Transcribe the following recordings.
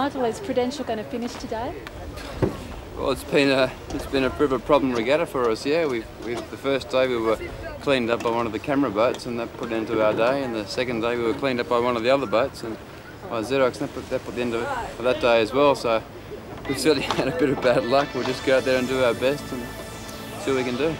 Nigel, is Prudential going to finish today? Well, it's been a bit of a problem regatta for us. Yeah, the first day we were cleaned up by one of the camera boats, and that put an end to our day. And the second day we were cleaned up by one of the other boats, and by Xerox, and that put the end of that day as well. So we've certainly had a bit of bad luck. We'll just go out there and do our best and see what we can do.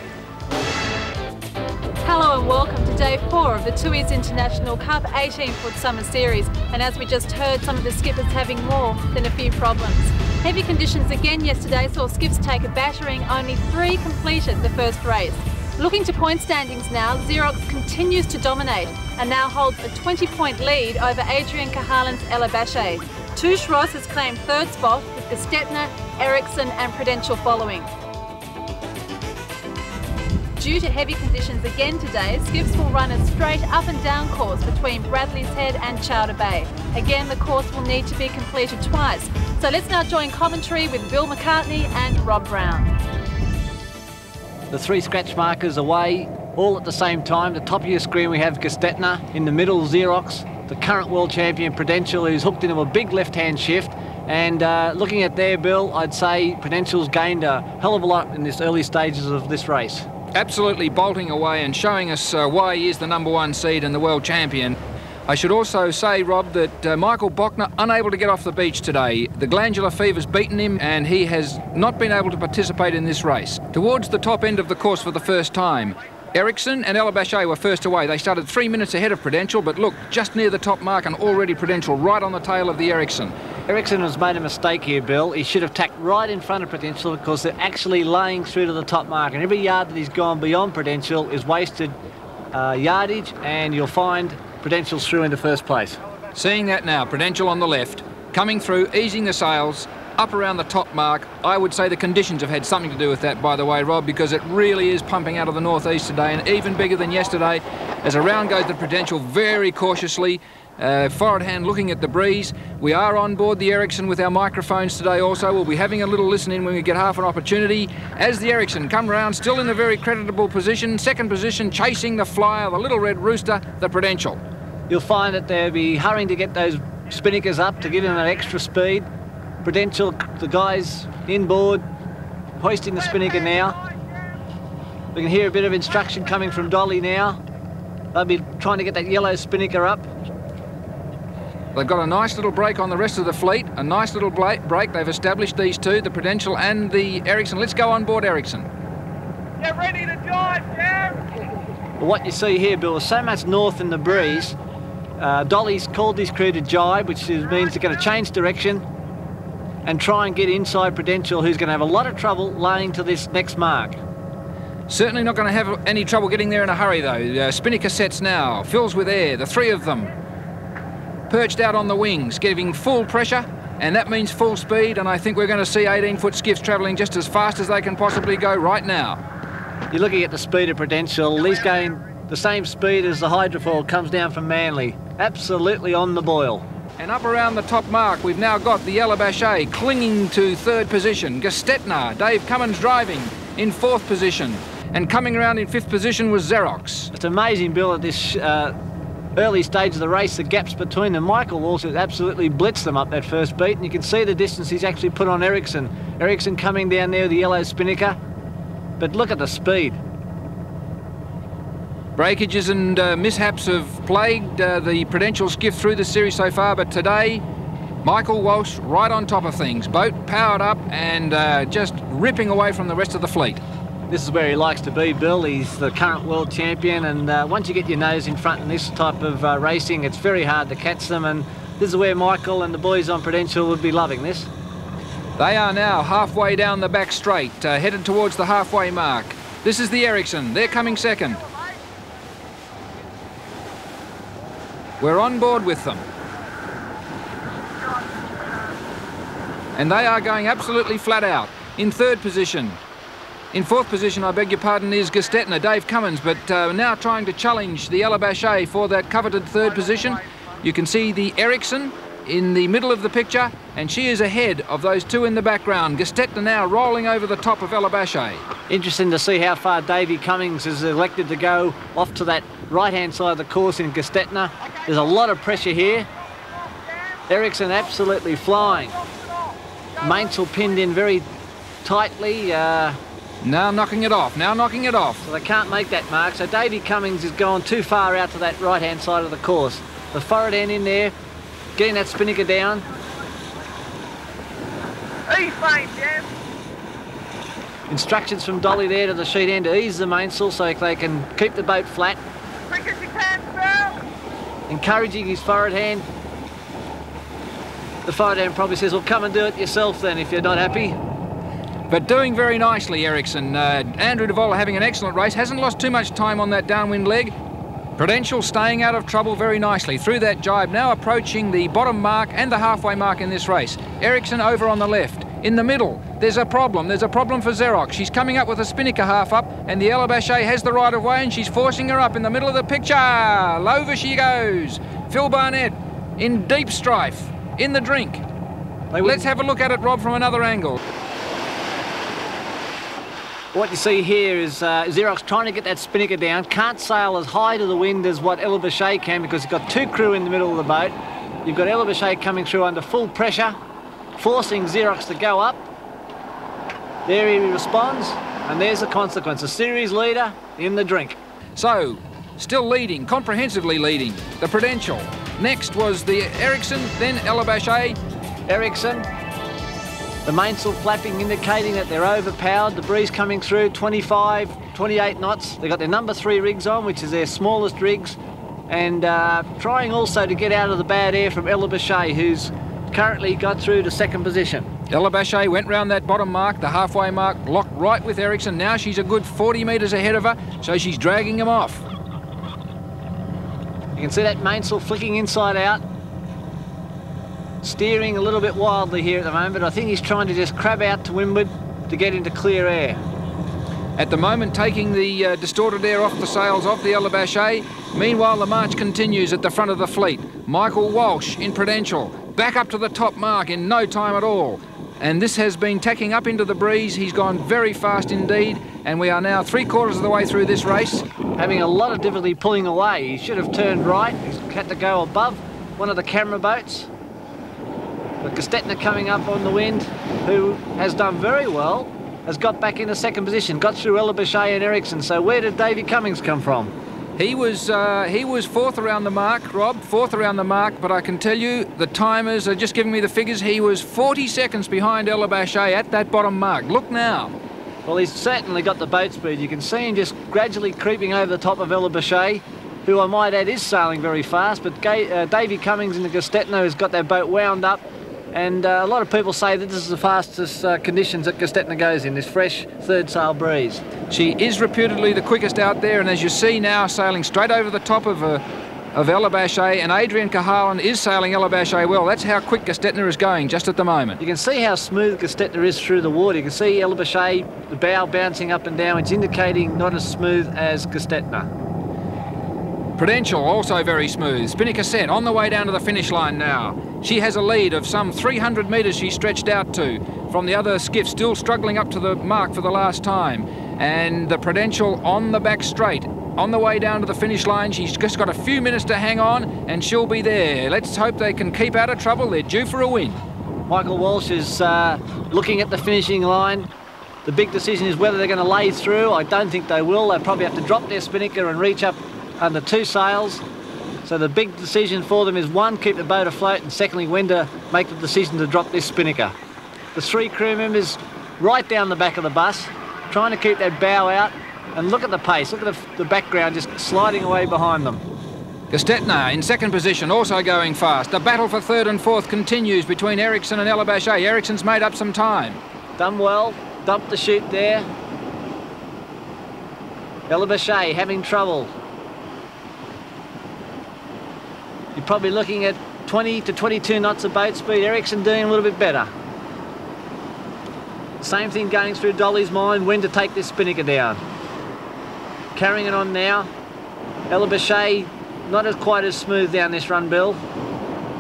Hello and welcome to day 4 of the Tooheys International Cup 18-foot summer series. And as we just heard, some of the skippers having more than a few problems. Heavy conditions again yesterday saw skiffs take a battering. Only 3 completed the first race. Looking to point standings now, Xerox continues to dominate and now holds a 20-point lead over Adrian Cahalan's Elabashe. Tooheys Ross has claimed 3rd spot with Gestetner, Ericsson and Prudential following. Due to heavy conditions again today, skiffs will run a straight up and down course between Bradley's Head and Chowder Bay. Again, the course will need to be completed twice. So let's now join commentary with Bill McCartney and Rob Brown. The 3 scratch markers away, all at the same time. The top of your screen we have Gestetner, in the middle Xerox, the current world champion Prudential, who's hooked into a big left-hand shift. And looking at there, Bill, I'd say Prudential's gained a hell of a lot in this early stages of this race. Absolutely bolting away and showing us why he is the #1 seed and the world champion. I should also say, Rob, that Michael Bochner unable to get off the beach today. The glandular fever's beaten him and he has not been able to participate in this race. Towards the top end of the course for the first time, Ericsson and Elabashe were first away. They started 3 minutes ahead of Prudential, but look, just near the top mark and already Prudential right on the tail of the Ericsson. Ericsson has made a mistake here, Bill. He should have tacked right in front of Prudential because they're actually laying through to the top mark, and every yard that he's gone beyond Prudential is wasted yardage, and you'll find Prudential's through into first place. Seeing that now, Prudential on the left, coming through, easing the sails, up around the top mark. I would say the conditions have had something to do with that, by the way, Rob, because it really is pumping out of the northeast today, and even bigger than yesterday. As around goes the Prudential very cautiously, forward hand looking at the breeze. We are on board the Ericsson with our microphones today also. We'll be having a little listen in when we get half an opportunity. As the Ericsson come round, still in a very creditable position, 2nd position, chasing the flyer, the Little Red Rooster, the Prudential. You'll find that they'll be hurrying to get those spinnakers up to give them an extra speed. Prudential, the guys inboard, hoisting the spinnaker now. We can hear a bit of instruction coming from Dolly now. They'll be trying to get that yellow spinnaker up. They've got a nice little break on the rest of the fleet, a nice little break. They've established these two, the Prudential and the Ericsson. Let's go on board Ericsson. Get ready to dive, Jam! Well, what you see here, Bill, is so much north in the breeze. Dolly's called his crew to jibe, which means they're going to change direction and try and get inside Prudential, who's going to have a lot of trouble laying to this next mark. Certainly not going to have any trouble getting there in a hurry, though. Spinnaker sets now, fills with air, the 3 of them perched out on the wings, giving full pressure, and that means full speed, and I think we're going to see 18-foot skiffs travelling just as fast as they can possibly go right now. You're looking at the speed of Prudential. He's going the same speed as the hydrofoil comes down from Manly. Absolutely on the boil. And up around the top mark, we've now got the Elabashe clinging to 3rd position. Gestetner, Dave Cummins driving in 4th position. And coming around in 5th position was Xerox. It's amazing, Bill, at this early stage of the race, the gaps between them. Michael Walsh has absolutely blitzed them up that first beat, and you can see the distance he's actually put on Ericsson. Ericsson coming down there with the yellow spinnaker, but look at the speed. Breakages and mishaps have plagued the Prudential skiff through the series so far, but today, Michael Walsh right on top of things. Boat powered up and just ripping away from the rest of the fleet. This is where he likes to be, Bill. He's the current world champion, and once you get your nose in front in this type of racing, it's very hard to catch them, and this is where Michael and the boys on Prudential would be loving this. They are now halfway down the back straight, headed towards the halfway mark. This is the Ericsson. They're coming 2nd. We're on board with them. And they are going absolutely flat out. In 3rd position. In 4th position, I beg your pardon, is Gestetner, Dave Cummins, but now trying to challenge the Elabashe for that coveted 3rd position. You can see the Ericsson in the middle of the picture, and she is ahead of those 2 in the background. Gestetner now rolling over the top of Elabashe. Interesting to see how far Davey Cummings has elected to go off to that right-hand side of the course in Gestetner. There's a lot of pressure here. Ericsson absolutely flying. Mainsail pinned in very tightly. Now knocking it off, now knocking it off. So they can't make that mark. So Davey Cummings has gone too far out to that right-hand side of the course. The forward end in there, getting that spinnaker down. Ease main, Jam. Instructions from Dolly there to the sheet end to ease the mainsail so they can keep the boat flat. Quick as you can, Phil. Encouraging his forward hand. The forward hand probably says, well, come and do it yourself then if you're not happy. But doing very nicely, Ericsson. Andrew Devola having an excellent race. Hasn't lost too much time on that downwind leg. Prudential staying out of trouble very nicely through that jibe. Now approaching the bottom mark and the halfway mark in this race. Ericsson over on the left. In the middle, there's a problem. There's a problem for Xerox. She's coming up with a spinnaker half up, and the Elabashe has the right of way, and she's forcing her up in the middle of the picture. Over she goes. Phil Barnett in deep strife, in the drink. Let's have a look at it, Rob, from another angle. What you see here is Xerox trying to get that spinnaker down. Can't sail as high to the wind as what Elabashe can because you've got two crew in the middle of the boat. You've got Elabashe coming through under full pressure, forcing Xerox to go up. There he responds, and there's the consequence. A series leader in the drink. So, still leading, comprehensively leading, the Prudential. Next was the Ericsson, then Elabashe. Ericsson. The mainsail flapping, indicating that they're overpowered. The breeze coming through, 25, 28 knots. They've got their number 3 rigs on, which is their smallest rigs. And trying also to get out of the bad air from Elabashe, who's currently got through to second position. Elabashe went round that bottom mark, the halfway mark, locked right with Ericsson. Now she's a good 40 metres ahead of her, so she's dragging him off. You can see that mainsail flicking inside out. Steering a little bit wildly here at the moment. I think he's trying to just crab out to windward to get into clear air. At the moment, taking the distorted air off the sails of the Elabashe. Meanwhile, the march continues at the front of the fleet. Michael Walsh in Prudential, back up to the top mark in no time at all. And this has been tacking up into the breeze. He's gone very fast indeed, and we are now 3/4 of the way through this race. Having a lot of difficulty pulling away. He should have turned right. He's had to go above one of the camera boats. But Gestetner coming up on the wind, who has done very well, has got back into second position, got through Elabashe and Ericsson. So where did Davey Cummings come from? He was fourth around the mark, Rob, fourth around the mark, but I can tell you the timers are just giving me the figures. He was 40 seconds behind Elabashe at that bottom mark. Look now. Well, he's certainly got the boat speed. You can see him just gradually creeping over the top of Elabashe, who I might add is sailing very fast, but Davey Cummings in the Gestetner has got that boat wound up. And a lot of people say that this is the fastest conditions that Gestetner goes in, this fresh third sail breeze. She is reputedly the quickest out there, and as you see now, sailing straight over the top of Elabashe, and Adrian Cahalan is sailing Elabashe well. That's how quick Gestetner is going just at the moment. You can see how smooth Gestetner is through the water. You can see Elabashe, the bow bouncing up and down, which is indicating not as smooth as Gestetner. Prudential also very smooth. Spinnaker set on the way down to the finish line now. She has a lead of some 300 metres she's stretched out to from the other skiff, still struggling up to the mark for the last time. And the Prudential on the back straight, on the way down to the finish line. She's just got a few minutes to hang on and she'll be there. Let's hope they can keep out of trouble. They're due for a win. Michael Walsh is looking at the finishing line. The big decision is whether they're going to lay through. I don't think they will. They'll probably have to drop their spinnaker and reach up under 2 sails. So the big decision for them is, one, keep the boat afloat, and secondly, when to make the decision to drop this spinnaker. The 3 crew members right down the back of the bus, trying to keep that bow out, and look at the pace, look at the background just sliding away behind them. Gestetner in second position, also going fast. The battle for third and fourth continues between Ericsson and Elabashe. Ericsson's made up some time. Done well, dumped the chute there. Elabashe having trouble. You're probably looking at 20 to 22 knots of boat speed. Ericsson doing a little bit better. Same thing going through Dolly's mind, when to take this spinnaker down. Carrying it on now. Elabashe not quite as smooth down this run, Bill.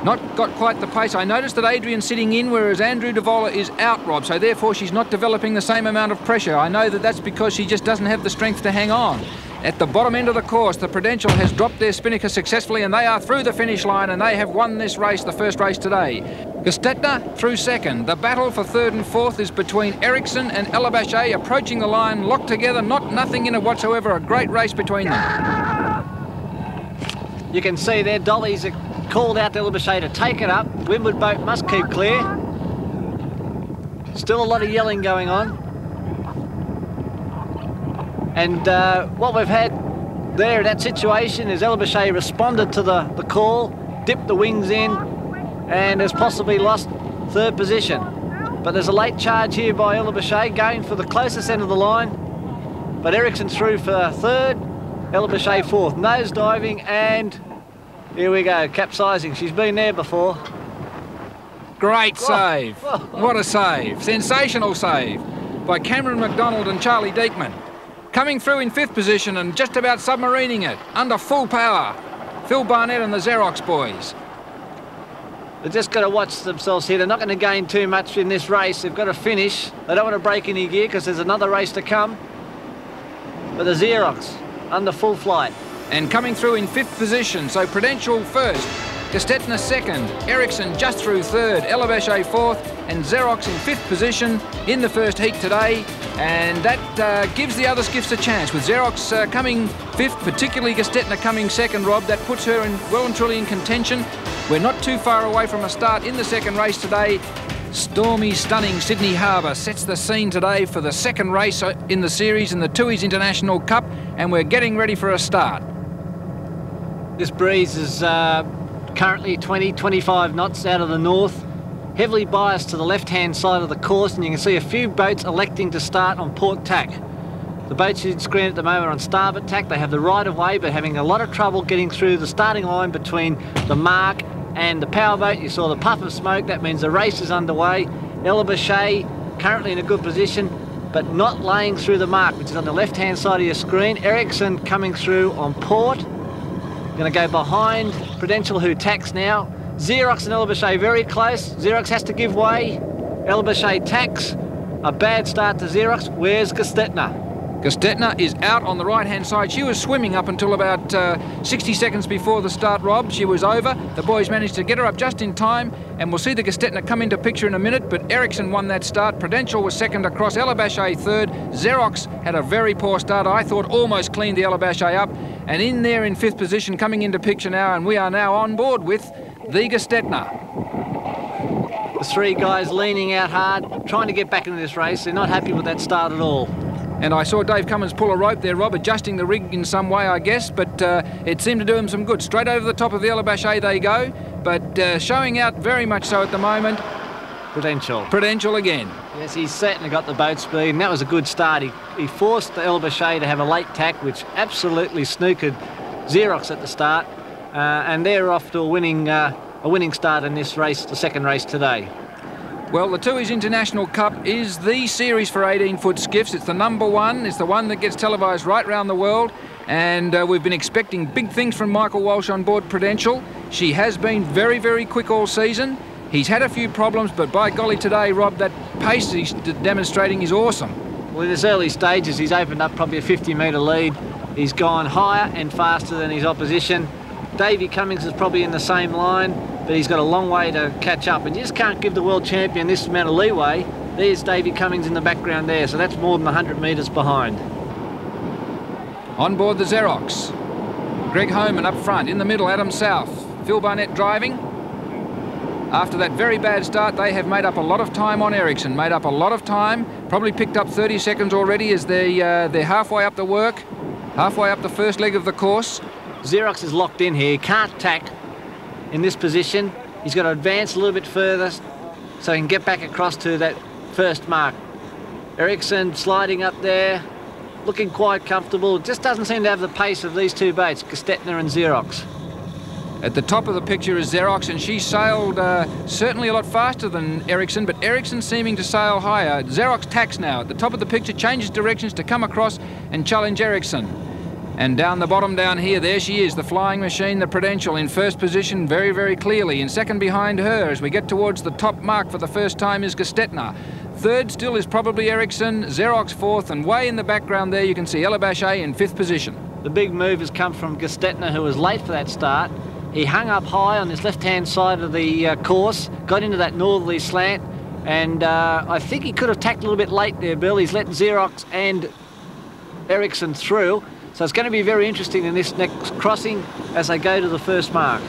Not got quite the pace. I noticed that Adrian's sitting in, whereas Andrew Devola is out, Rob, so therefore she's not developing the same amount of pressure. I know that that's because she just doesn't have the strength to hang on. At the bottom end of the course, the Prudential has dropped their spinnaker successfully, and they are through the finish line, and they have won this race, the first race today. Gestetner through second. The battle for third and fourth is between Ericsson and Elabashe, approaching the line, locked together, nothing in it whatsoever. A great race between them. You can see there, Dolly's called out to Elabashe to take it up. Windward boat must keep clear. Still a lot of yelling going on. And what we've had there in that situation is Elabashe responded to the call, dipped the wings in, and has possibly lost third position. But there's a late charge here by Elabashe going for the closest end of the line. But Ericsson through for third, Elabashe fourth. Nose diving, and here we go, capsizing. She's been there before. Great save. What a save. Sensational save by Cameron McDonald and Charlie Diekman. Coming through in fifth position and just about submarining it under full power. Phil Barnett and the Xerox boys. They've just got to watch themselves here. They're not going to gain too much in this race. They've got to finish. They don't want to break any gear because there's another race to come. But the Xerox under full flight. And coming through in fifth position, so Prudential first, Gestetner second, Ericsson just through third, Elabashe fourth, and Xerox in fifth position in the first heat today. And that gives the other skiffs a chance, with Xerox coming fifth, particularly Gestetner coming second, Rob. That puts her in, well and truly in contention. We're not too far away from a start in the second race today. Stormy, stunning Sydney Harbour sets the scene today for the second race in the series in the Tooheys International Cup, and we're getting ready for a start. This breeze is currently 20-25 knots out of the north, heavily biased to the left-hand side of the course, and you can see a few boats electing to start on port tack. The boats in screen at the moment are on starboard tack. They have the right of way, but having a lot of trouble getting through the starting line between the mark and the powerboat. You saw the puff of smoke. That means the race is underway. Elabashe currently in a good position, but not laying through the mark, which is on the left-hand side of your screen. Ericsson coming through on port. Going to go behind Prudential, who tacks now. Xerox and Elabashe very close. Xerox has to give way. Elabashe tacks. A bad start to Xerox. Where's Gestetner? Gestetner is out on the right-hand side. She was swimming up until about 60 seconds before the start, Rob. She was over. The boys managed to get her up just in time, and we'll see the Gestetner come into picture in a minute, but Ericsson won that start. Prudential was second across, Elabashe third. Xerox had a very poor start. I thought almost cleaned the Elabashe up, and in there in fifth position, coming into picture now, and we are now on board with the Gestetner. The three guys leaning out hard, trying to get back into this race. They're not happy with that start at all. And I saw Dave Cummins pull a rope there, Rob, adjusting the rig in some way, I guess, but it seemed to do him some good. Straight over the top of the Elabashe they go, but showing out very much so at the moment. Prudential again. Yes, he's certainly got the boat speed, and that was a good start. He forced the Elabashe to have a late tack, which absolutely snookered Xerox at the start, and they're off to a winning start in this race, the second race today. Well, the Tooheys International Cup is the series for 18-foot skiffs. It's the number one. It's the one that gets televised right around the world. And we've been expecting big things from Michael Walsh on board Prudential. She has been very, very quick all season. He's had a few problems, but by golly today, Rob, that pace he's demonstrating is awesome. Well, in his early stages, he's opened up probably a 50-metre lead. He's gone higher and faster than his opposition. Davey Cummings is probably in the same line, but he's got a long way to catch up, and you just can't give the world champion this amount of leeway. There's Davey Cummings in the background there, so that's more than 100 metres behind. On board the Xerox, Greg Homan up front, in the middle Adam South, Phil Barnett driving. After that very bad start, they have made up a lot of time on Ericsson, made up a lot of time, probably picked up 30 seconds already as they're halfway up the work, halfway up the first leg of the course. Xerox is locked in here, he can't tack in this position. He's got to advance a little bit further so he can get back across to that first mark. Ericsson sliding up there, looking quite comfortable. Just doesn't seem to have the pace of these two boats, Gestetner and Xerox. At the top of the picture is Xerox, and she sailed certainly a lot faster than Ericsson, but Ericsson seeming to sail higher. Xerox tacks now. At the top of the picture, changes directions to come across and challenge Ericsson. And down the bottom down here, there she is, the flying machine, the Prudential, in first position very, very clearly. In second behind her, as we get towards the top mark for the first time, is Gestetner. Third still is probably Ericsson, Xerox fourth, and way in the background there you can see Ella Bachet in fifth position. The big move has come from Gestetner, who was late for that start. He hung up high on his left-hand side of the course, got into that northerly slant, and I think he could have tacked a little bit late there, Bill. He's let Xerox and Ericsson through. So it's going to be very interesting in this next crossing as they go to the first mark.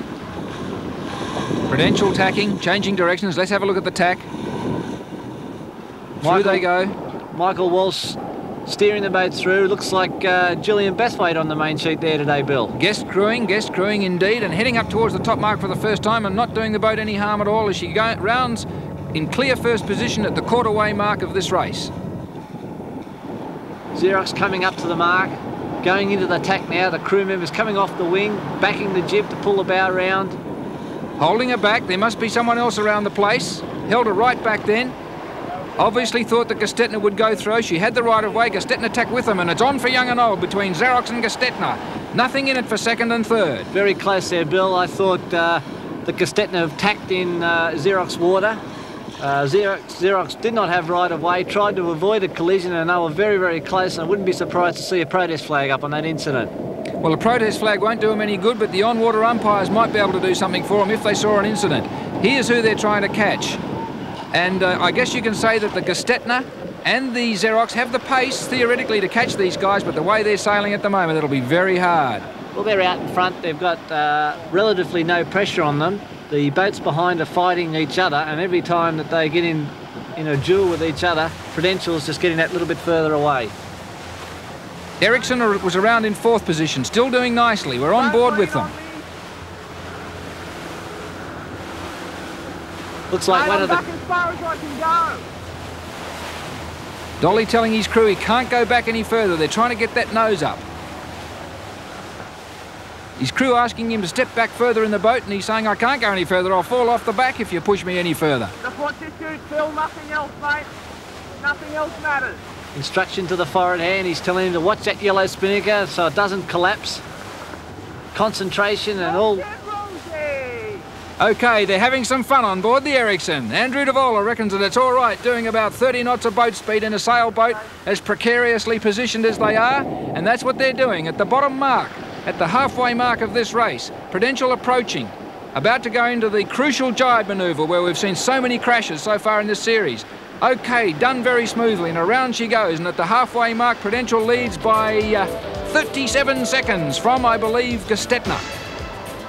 Prudential tacking, changing directions. Let's have a look at the tack. Through they go. Michael Walsh steering the boat through. Looks like Gillian Bethwaite on the main sheet there today, Bill. Guest crewing indeed, and heading up towards the top mark for the first time and not doing the boat any harm at all as she rounds in clear first position at the quarter-way mark of this race. Xerox coming up to the mark. Going into the tack now, the crew members coming off the wing, backing the jib to pull the bow round. Holding her back, there must be someone else around the place. Held her right back then. Obviously thought that Gestetner would go through. She had the right of way. Gestetner tacked with them, and it's on for young and old between Xerox and Gestetner. Nothing in it for second and third. Very close there, Bill. I thought that Gestetner tacked in Xerox water. Xerox did not have right of way, tried to avoid a collision, and they were very, very close, and I wouldn't be surprised to see a protest flag up on that incident. Well, a protest flag won't do them any good, but the on-water umpires might be able to do something for them if they saw an incident. Here's who they're trying to catch. And I guess you can say that the Gestetner and the Xerox have the pace, theoretically, to catch these guys, but the way they're sailing at the moment, it'll be very hard. Well, they're out in front. They've got relatively no pressure on them. The boats behind are fighting each other, and every time that they get in a duel with each other, Prudential's just getting that little bit further away. Ericsson was around in fourth position, still doing nicely. We're on board with them. Looks like one of the... back as far as I can go. Dolly telling his crew he can't go back any further. They're trying to get that nose up. His crew asking him to step back further in the boat, and he's saying, I can't go any further. I'll fall off the back if you push me any further. That's what you shoot, Phil. Nothing else, mate. Nothing else matters. Instruction to the forward hand. He's telling him to watch that yellow spinnaker so it doesn't collapse. Concentration and all... OK, they're having some fun on board the Ericsson. Andrew Davola reckons that it's all right doing about 30 knots of boat speed in a sailboat as precariously positioned as they are, and that's what they're doing at the bottom mark, at the halfway mark of this race. Prudential approaching, about to go into the crucial jibe manoeuvre where we've seen so many crashes so far in this series. OK, done very smoothly, and around she goes, and at the halfway mark, Prudential leads by 37 seconds from, I believe, Gestetner.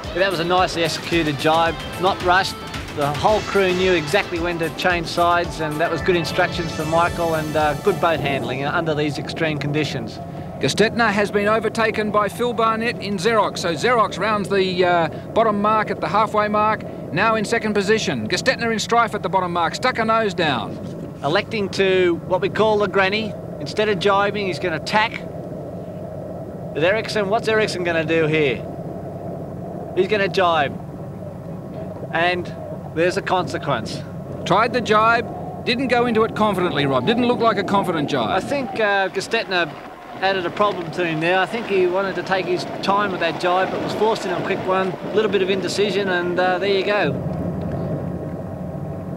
Yeah, that was a nicely executed jibe, not rushed. The whole crew knew exactly when to change sides, and that was good instructions from Michael, and good boat handling under these extreme conditions. Gestetner has been overtaken by Phil Barnett in Xerox, so Xerox rounds the bottom mark at the halfway mark, now in second position. Gestetner in strife at the bottom mark, stuck her nose down. Electing to what we call the granny. Instead of jibing, he's going to tack. With Ericsson, what's Ericsson going to do here? He's going to jibe. And there's a consequence. Tried the jibe, didn't go into it confidently, Rob. Didn't look like a confident jibe. I think Gestetner added a problem to him there. I think he wanted to take his time with that jibe, but was forced into a quick one. A little bit of indecision, and there you go.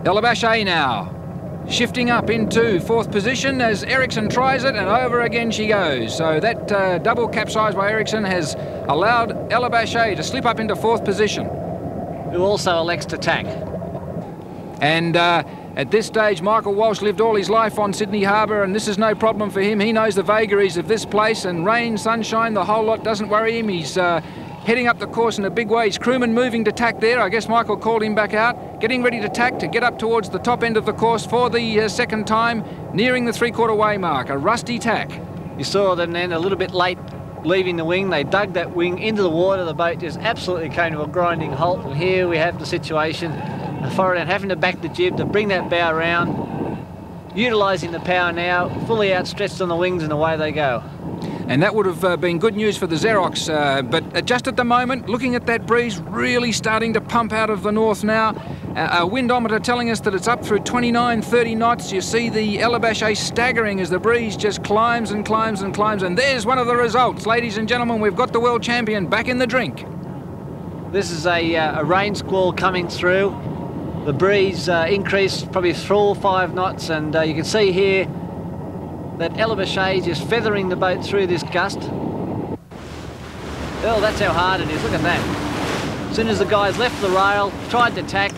Ella Bachet now, shifting up into fourth position as Ericsson tries it, and over again she goes. So that double capsize by Ericsson has allowed Ella Bachet to slip up into fourth position. Who also elects to tack. And at this stage, Michael Walsh lived all his life on Sydney Harbour, and this is no problem for him. He knows the vagaries of this place, and rain, sunshine, the whole lot doesn't worry him. He's heading up the course in a big way. His crewman moving to tack there. I guess Michael called him back out, getting ready to tack to get up towards the top end of the course for the second time, nearing the three-quarter way mark, a rusty tack. You saw them then a little bit late leaving the wing. They dug that wing into the water. The boat just absolutely came to a grinding halt, and here we have the situation. The forward end having to back the jib to bring that bow round, utilising the power now, fully outstretched on the wings, and away they go. And that would have been good news for the Xerox, but just at the moment, looking at that breeze really starting to pump out of the north now, A windometer telling us that it's up through 29, 30 knots. You see the Elabashe staggering as the breeze just climbs and climbs and climbs. And there's one of the results. Ladies and gentlemen, we've got the world champion back in the drink. This is a rain squall coming through. The breeze increased probably 4 or 5 knots, and you can see here that Elabashe is just feathering the boat through this gust. Oh, that's how hard it is. Look at that. As soon as the guys left the rail, tried to tack,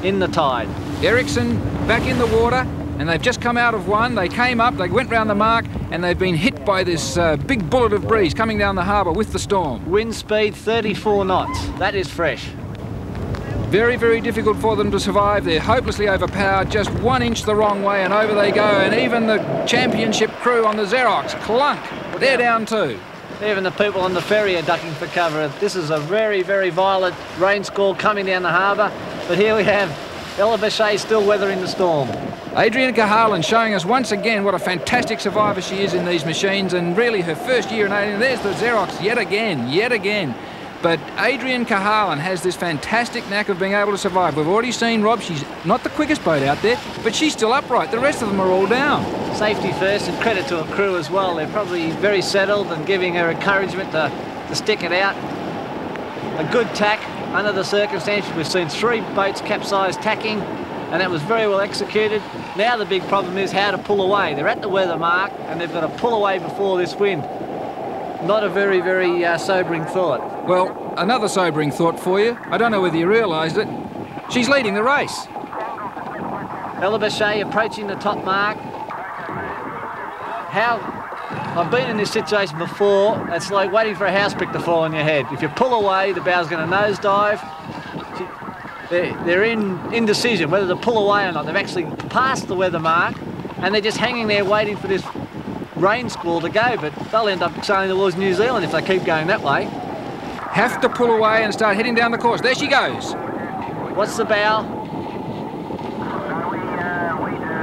in the tide. Ericsson back in the water, and they've just come out of one. They came up, they went round the mark, and they've been hit by this big bullet of breeze coming down the harbour with the storm. Wind speed 34 knots. That is fresh. Very, very difficult for them to survive. They're hopelessly overpowered, just 1 inch the wrong way, and over they go. And even the championship crew on the Xerox, clunk, they're down too. Even the people on the ferry are ducking for cover. This is a very, very violent rain squall coming down the harbour. But here we have Elabashe still weathering the storm. Adrian Cahalan showing us once again what a fantastic survivor she is in these machines, and really her first year in 18. There's the Xerox yet again. But Adrian Cahalan has this fantastic knack of being able to survive. We've already seen, Rob, she's not the quickest boat out there, but she's still upright. The rest of them are all down. Safety first, and credit to her crew as well. They're probably very settled and giving her encouragement to stick it out. A good tack under the circumstances. We've seen 3 boats capsize tacking, and that was very well executed. Now the big problem is how to pull away. They're at the weather mark, and they've got to pull away before this wind. Not a very, very sobering thought. Well, another sobering thought for you. I don't know whether you realised it. She's leading the race. Elabashe approaching the top mark. I've been in this situation before. It's like waiting for a house brick to fall on your head. If you pull away, the bow's going to nosedive. They're in indecision whether to pull away or not. They've actually passed the weather mark, and they're just hanging there waiting for this rain squall to go, but they'll end up sailing towards New Zealand if they keep going that way. Have to pull away and start heading down the course. There she goes. What's the bow?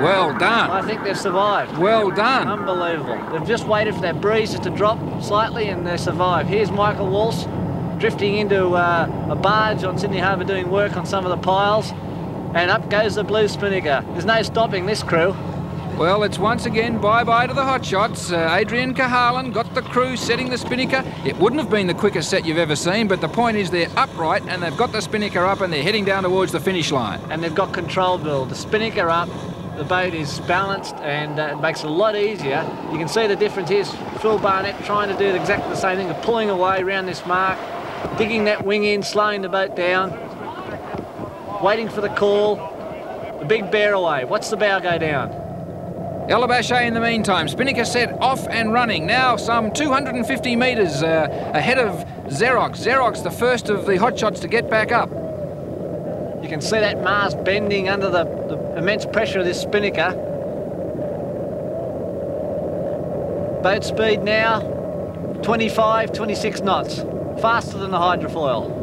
Well done. I think they've survived. Well done. Unbelievable. They've just waited for that breeze just to drop slightly, and they survived. Here's Michael Walsh drifting into a barge on Sydney Harbour doing work on some of the piles, and up goes the blue spinnaker. There's no stopping this crew. Well, it's once again bye-bye to the hotshots. Adrian Cahalan got the crew setting the spinnaker. It wouldn't have been the quickest set you've ever seen, but the point is they're upright and they've got the spinnaker up and they're heading down towards the finish line. And they've got control, Bill. The spinnaker up, the boat is balanced, and it makes it a lot easier. You can see the difference here. Phil Barnett trying to do exactly the same thing, of pulling away around this mark, digging that wing in, slowing the boat down, waiting for the call. The big bear away. Watch the bow go down. Elabashe in the meantime, spinnaker set off and running, now some 250 metres ahead of Xerox. Xerox, the first of the hotshots to get back up. You can see that mast bending under the immense pressure of this spinnaker. Boat speed now 25, 26 knots, faster than the hydrofoil.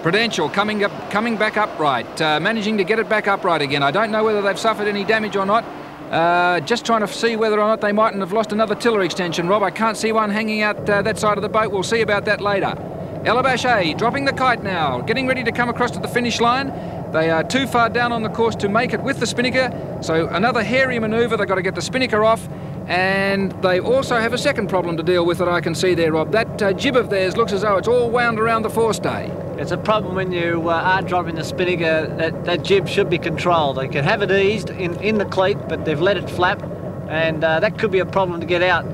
Prudential coming back upright, managing to get it back upright again. I don't know whether they've suffered any damage or not. Just trying to see whether or not they mightn't have lost another tiller extension, Rob. I can't see one hanging out that side of the boat. We'll see about that later. Elabashe dropping the kite now, getting ready to come across to the finish line. They are too far down on the course to make it with the spinnaker, so another hairy manoeuvre. They've got to get the spinnaker off, and they also have a second problem to deal with that I can see there, Rob. That jib of theirs looks as though it's all wound around the forestay. It's a problem when you are dropping the spinnaker. That jib should be controlled. They can have it eased in the cleat, but they've let it flap, and that could be a problem to get out.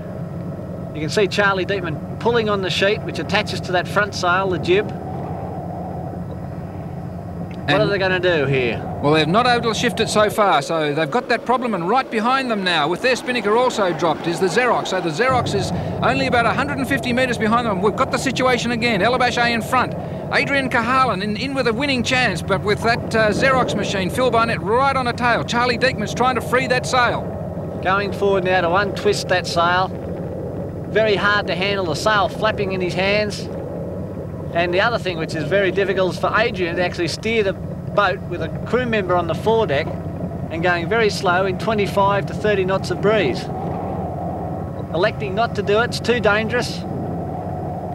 You can see Charlie Deepman pulling on the sheet, which attaches to that front sail, the jib. What are they going to do here? Well, they've not able to shift it so far, so they've got that problem, and right behind them now, with their spinnaker also dropped, is the Xerox. So the Xerox is only about 150 metres behind them. We've got the situation again. Elabashe in front. Adrian Cahalan in with a winning chance, but with that Xerox machine, Phil Barnett right on a tail. Charlie Deekman's trying to free that sail. Going forward now to untwist that sail. Very hard to handle, the sail flapping in his hands. And the other thing which is very difficult is for Adrian to actually steer the boat with a crew member on the foredeck and going very slow in 25 to 30 knots of breeze. Electing not to do it, it's too dangerous.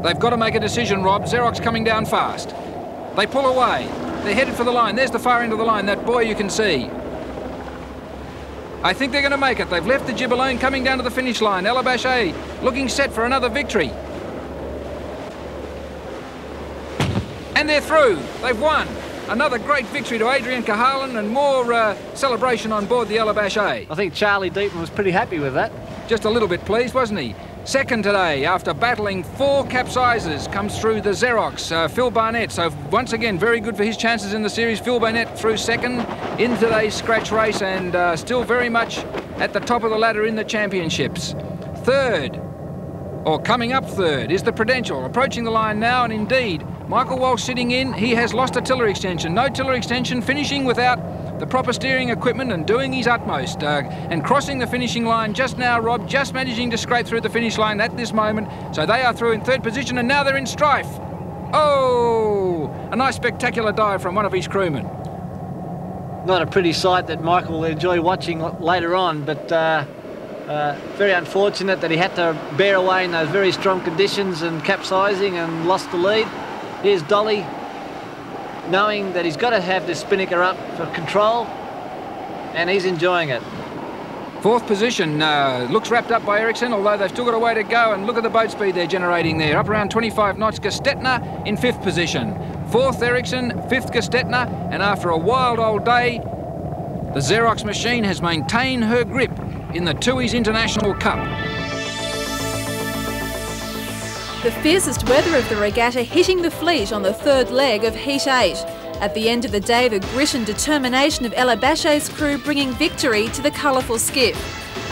They've got to make a decision, Rob. Xerox coming down fast. They pull away. They're headed for the line. There's the far end of the line, that buoy you can see. I think they're going to make it. They've left the Gibberlone coming down to the finish line. El Abache looking set for another victory. And they're through. They've won. Another great victory to Adrian Cahalan and more celebration on board the El Abache. I think Charlie Deepman was pretty happy with that. Just a little bit pleased, wasn't he? Second today, after battling 4 capsizes, comes through the Xerox, Phil Barnett. So once again, very good for his chances in the series. Phil Barnett through second in today's scratch race and still very much at the top of the ladder in the championships. Third, or coming up third, is the Prudential, approaching the line now, and indeed, Michael Walsh sitting in, he has lost a tiller extension. No tiller extension, finishing without the proper steering equipment and doing his utmost. And crossing the finishing line just now, Rob, just managing to scrape through the finish line at this moment. So they are through in third position and now they're in strife. Oh, a nice spectacular dive from one of his crewmen. Not a pretty sight that Michael will enjoy watching later on, but very unfortunate that he had to bear away in those very strong conditions and capsizing and lost the lead. Here's Dolly, knowing that he's got to have this spinnaker up for control, and he's enjoying it. Fourth position looks wrapped up by Ericsson, although they've still got a way to go, and look at the boat speed they're generating there, up around 25 knots. Gestetner in fifth position. Fourth Ericsson, fifth Gestetner, and after a wild old day, the Xerox machine has maintained her grip in the Tooheys International Cup. The fiercest weather of the regatta hitting the fleet on the third leg of Heat 8. At the end of the day, the grit and determination of El Abache's crew bringing victory to the colourful skiff.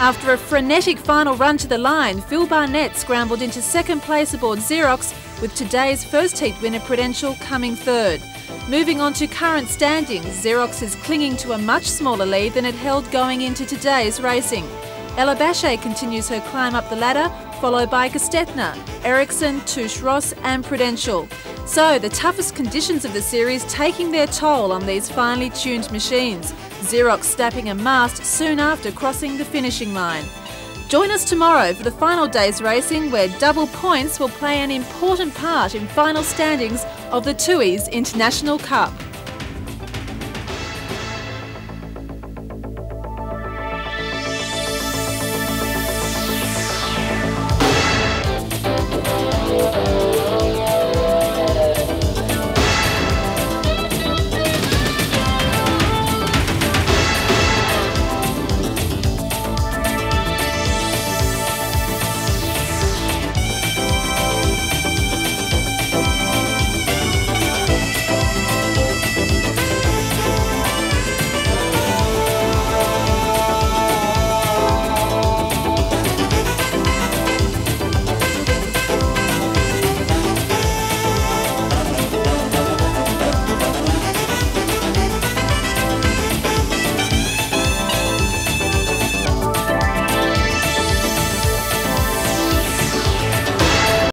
After a frenetic final run to the line, Phil Barnett scrambled into second place aboard Xerox, with today's first heat winner Prudential coming third. Moving on to current standings, Xerox is clinging to a much smaller lead than it held going into today's racing. El Abache continues her climb up the ladder, followed by Gestetner, Ericsson, Touche Ross and Prudential. So the toughest conditions of the series taking their toll on these finely tuned machines, Xerox snapping a mast soon after crossing the finishing line. Join us tomorrow for the final day's racing, where double points will play an important part in final standings of the Tooheys International Cup.